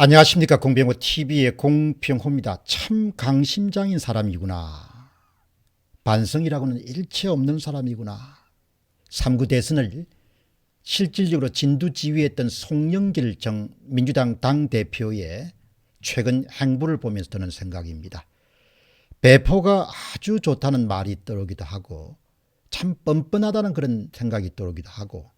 안녕하십니까. 공병호 TV의 공병호입니다. 참 강심장인 사람이구나. 반성이라고는 일체 없는 사람이구나. 3구 대선을 실질적으로 진두지휘했던 송영길 전 민주당 당대표의 최근 행보를 보면서 드는 생각입니다. 배포가 아주 좋다는 말이 떠오르기도 하고, 참 뻔뻔하다는 그런 생각이 떠오르기도 하고,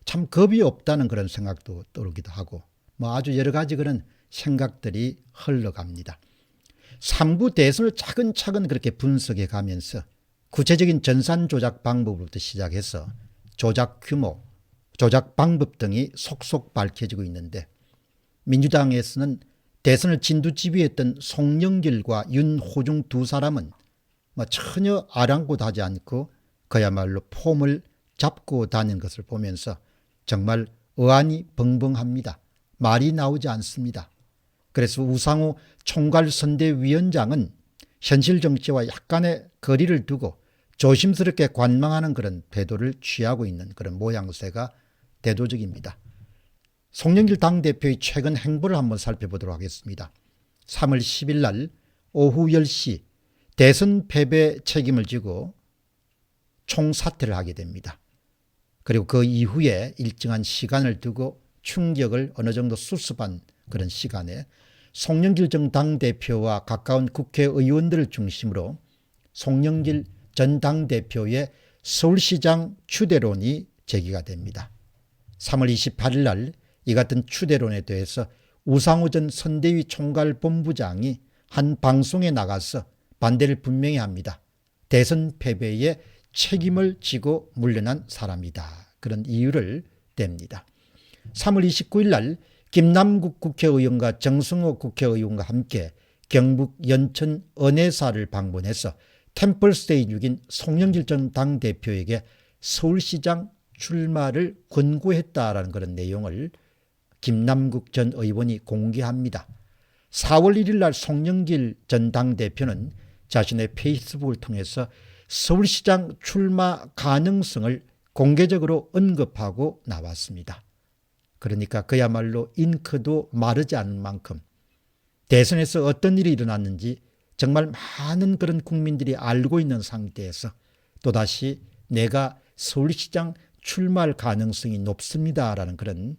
참 겁이 없다는 그런 생각도 떠오르기도 하고, 아주 여러 가지 그런 생각들이 흘러갑니다. 3구 대선을 차근차근 그렇게 분석해 가면서 구체적인 전산 조작 방법부터 시작해서 조작 규모, 조작 방법 등이 속속 밝혀지고 있는데, 민주당에서는 대선을 진두지휘했던 송영길과 윤호중 두 사람은 전혀 아랑곳하지 않고 그야말로 폼을 잡고 다니는 것을 보면서 정말 의안이 벙벙합니다. 말이 나오지 않습니다. 그래서 우상호 총괄선대위원장은 현실 정치와 약간의 거리를 두고 조심스럽게 관망하는 그런 태도를 취하고 있는 그런 모양새가 대도적입니다. 송영길 당대표의 최근 행보를 한번 살펴보도록 하겠습니다. 3월 10일 날 오후 10시 대선 패배 책임을 지고 총사퇴를 하게 됩니다. 그리고 그 이후에 일정한 시간을 두고 충격을 어느 정도 수습한 그런 시간에 송영길 전 당대표와 가까운 국회의원들을 중심으로 송영길 전 당대표의 서울시장 추대론이 제기가 됩니다. 3월 28일 날 이 같은 추대론에 대해서 우상호 전 선대위 총괄본부장이 한 방송에 나가서 반대를 분명히 합니다. 대선 패배에 책임을 지고 물러난 사람이다. 그런 이유를 댑니다. 3월 29일 날 김남국 국회의원과 정승호 국회의원과 함께 경북 연천 은혜사를 방문해서 템플스테이 중인 송영길 전 당대표에게 서울시장 출마를 권고했다라는 그런 내용을 김남국 전 의원이 공개합니다. 4월 1일 날 송영길 전 당대표는 자신의 페이스북을 통해서 서울시장 출마 가능성을 공개적으로 언급하고 나왔습니다. 그러니까 그야말로 잉크도 마르지 않을 만큼 대선에서 어떤 일이 일어났는지 정말 많은 그런 국민들이 알고 있는 상태에서 또다시 내가 서울시장 출마할 가능성이 높습니다라는 그런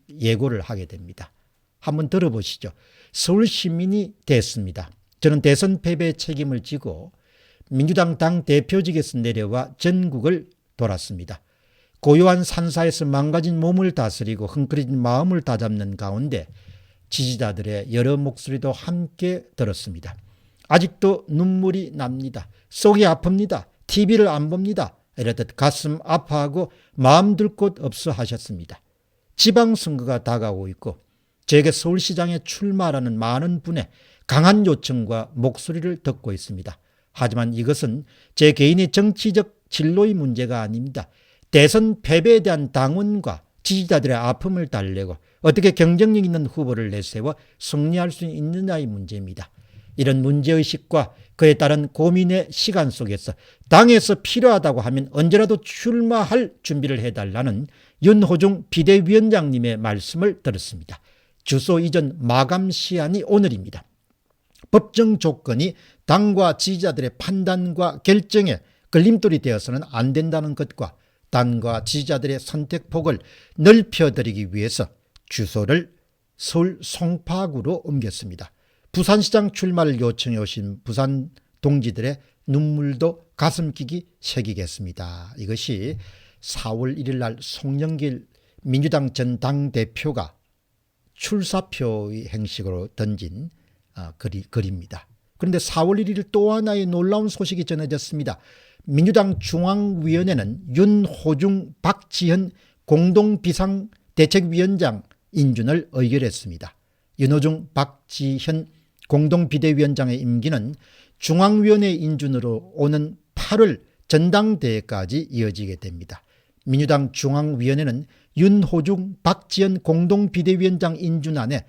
예고를 하게 됩니다. 한번 들어보시죠. 서울 시민이 됐습니다. 저는 대선 패배의 책임을 지고 민주당 당대표직에서 내려와 전국을 돌았습니다. 고요한 산사에서 망가진 몸을 다스리고 흥그러진 마음을 다잡는 가운데 지지자들의 여러 목소리도 함께 들었습니다. 아직도 눈물이 납니다. 속이 아픕니다. TV를 안 봅니다. 이렇듯 가슴 아파하고 마음 둘 곳 없어 하셨습니다. 지방선거가 다가오고 있고 제게 서울시장에 출마하라는 많은 분의 강한 요청과 목소리를 듣고 있습니다. 하지만 이것은 제 개인의 정치적 진로의 문제가 아닙니다. 대선 패배에 대한 당원과 지지자들의 아픔을 달래고 어떻게 경쟁력 있는 후보를 내세워 승리할 수 있느냐의 문제입니다. 이런 문제의식과 그에 따른 고민의 시간 속에서 당에서 필요하다고 하면 언제라도 출마할 준비를 해달라는 윤호중 비대위원장님의 말씀을 들었습니다. 주소 이전 마감 시한이 오늘입니다. 법정 조건이 당과 지지자들의 판단과 결정에 걸림돌이 되어서는 안 된다는 것과 당과 지지자들의 선택폭을 넓혀드리기 위해서 주소를 서울 송파구로 옮겼습니다. 부산시장 출마를 요청해 오신 부산 동지들의 눈물도 가슴 끼기 새기겠습니다. 이것이 4월 1일 날 송영길 민주당 전 당대표가 출사표의 형식으로 던진 글입니다. 그런데 4월 1일 또 하나의 놀라운 소식이 전해졌습니다. 민주당 중앙위원회는 윤호중 박지현 공동비상대책위원장 인준을 의결했습니다. 윤호중 박지현 공동비대위원장의 임기는 중앙위원회 인준으로 오는 8월 전당대회까지 이어지게 됩니다. 민주당 중앙위원회는 윤호중 박지현 공동비대위원장 인준안에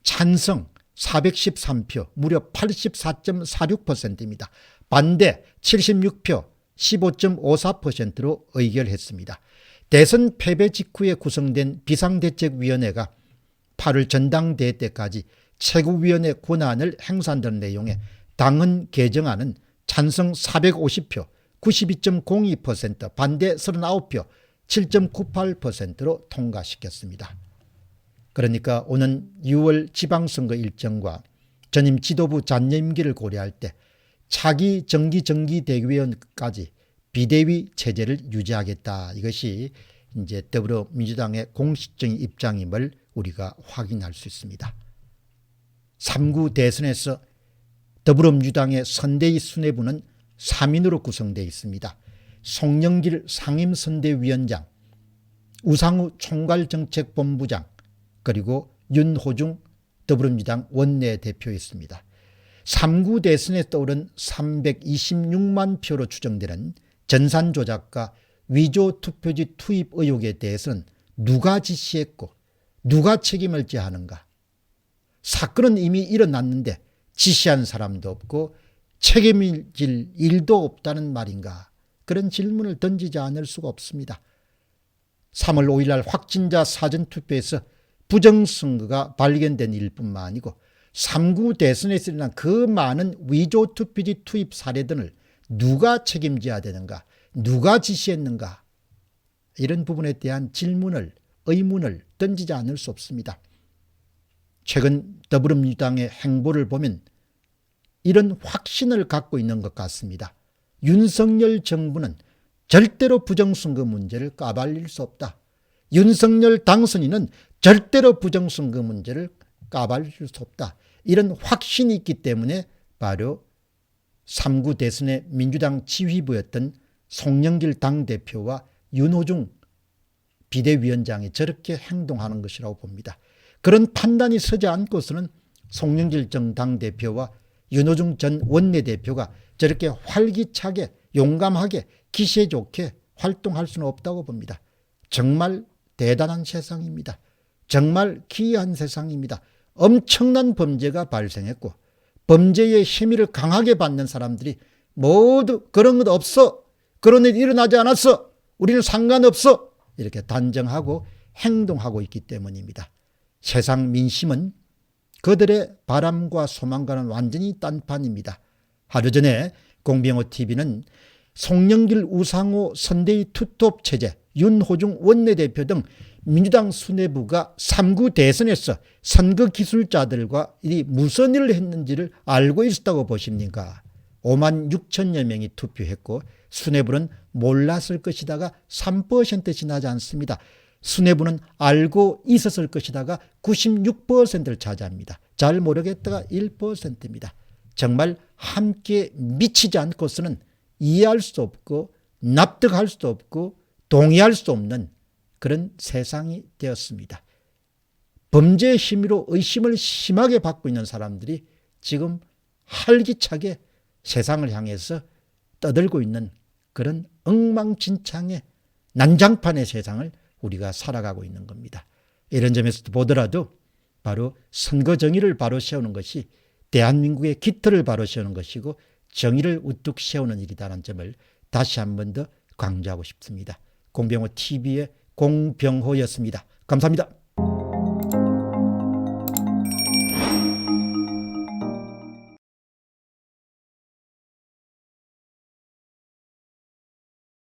찬성 413표 무려 84.46%입니다. 반대 76표 15.54%로 의결했습니다. 대선 패배 직후에 구성된 비상대책위원회가 8월 전당대회 때까지 최고위원회 권한을 행사한다는 내용의 당헌 개정안은 찬성 450표, 92.02%, 반대 39표, 7.98%로 통과시켰습니다. 그러니까 오는 6월 지방선거 일정과 전임 지도부 잔여임기를 고려할 때 차기 정기대의원까지 비대위 체제를 유지하겠다. 이것이 이제 더불어민주당의 공식적인 입장임을 우리가 확인할 수 있습니다. 3구 대선에서 더불어민주당의 선대위 수뇌부는 3인으로 구성되어 있습니다. 송영길 상임선대위원장, 우상우 총괄정책본부장, 그리고 윤호중 더불어민주당 원내대표였습니다. 3구 대선에 떠오른 326만 표로 추정되는 전산조작과 위조투표지 투입 의혹에 대해서는 누가 지시했고 누가 책임을 져야 하는가? 사건은 이미 일어났는데 지시한 사람도 없고 책임을 질 일도 없다는 말인가? 그런 질문을 던지지 않을 수가 없습니다. 3월 5일 날 확진자 사전투표에서 부정선거가 발견된 일뿐만 아니고 3구 대선에서 일어난 그 많은 위조투표지 투입 사례들을 누가 책임져야 되는가? 누가 지시했는가? 이런 부분에 대한 질문을, 의문을 던지지 않을 수 없습니다. 최근 더불어민주당의 행보를 보면 이런 확신을 갖고 있는 것 같습니다. 윤석열 정부는 절대로 부정선거 문제를 까발릴 수 없다. 윤석열 당선인은 절대로 부정선거 문제를 까발릴 수 없다. 이런 확신이 있기 때문에 바로 3구 대선의 민주당 지휘부였던 송영길 당대표와 윤호중 비대위원장이 저렇게 행동하는 것이라고 봅니다. 그런 판단이 서지 않고서는 송영길 전 당대표와 윤호중 전 원내대표가 저렇게 활기차게 용감하게 기세 좋게 활동할 수는 없다고 봅니다. 정말 대단한 세상입니다. 정말 기이한 세상입니다. 엄청난 범죄가 발생했고 범죄의 혐의를 강하게 받는 사람들이 모두 그런 것 없어. 그런 일 일어나지 않았어. 우리는 상관없어. 이렇게 단정하고 행동하고 있기 때문입니다. 세상 민심은 그들의 바람과 소망과는 완전히 딴판입니다. 하루 전에 공병호TV는 송영길 우상호 선대위 투톱 체제, 윤호중 원내대표 등 민주당 수뇌부가 3구 대선에서 선거 기술자들과 이 무슨 일을 했는지를 알고 있었다고 보십니까? 5만 6천여 명이 투표했고 수뇌부는 몰랐을 것이다가 3% 지나지 않습니다. 수뇌부는 알고 있었을 것이다가 96%를 차지합니다. 잘 모르겠다가 1%입니다. 정말 함께 미치지 않고서는 이해할 수 없고 납득할 수도 없고 동의할 수 없는 그런 세상이 되었습니다. 범죄의 힘으로 의심을 심하게 받고 있는 사람들이 지금 활기차게 세상을 향해서 떠들고 있는 그런 엉망진창의 난장판의 세상을 우리가 살아가고 있는 겁니다. 이런 점에서 보더라도 바로 선거 정의를 바로 세우는 것이 대한민국의 깃털을 바로 세우는 것이고 정의를 우뚝 세우는 일이라는 점을 다시 한 번 더 강조하고 싶습니다. 공병호TV의 공병호였습니다. 감사합니다.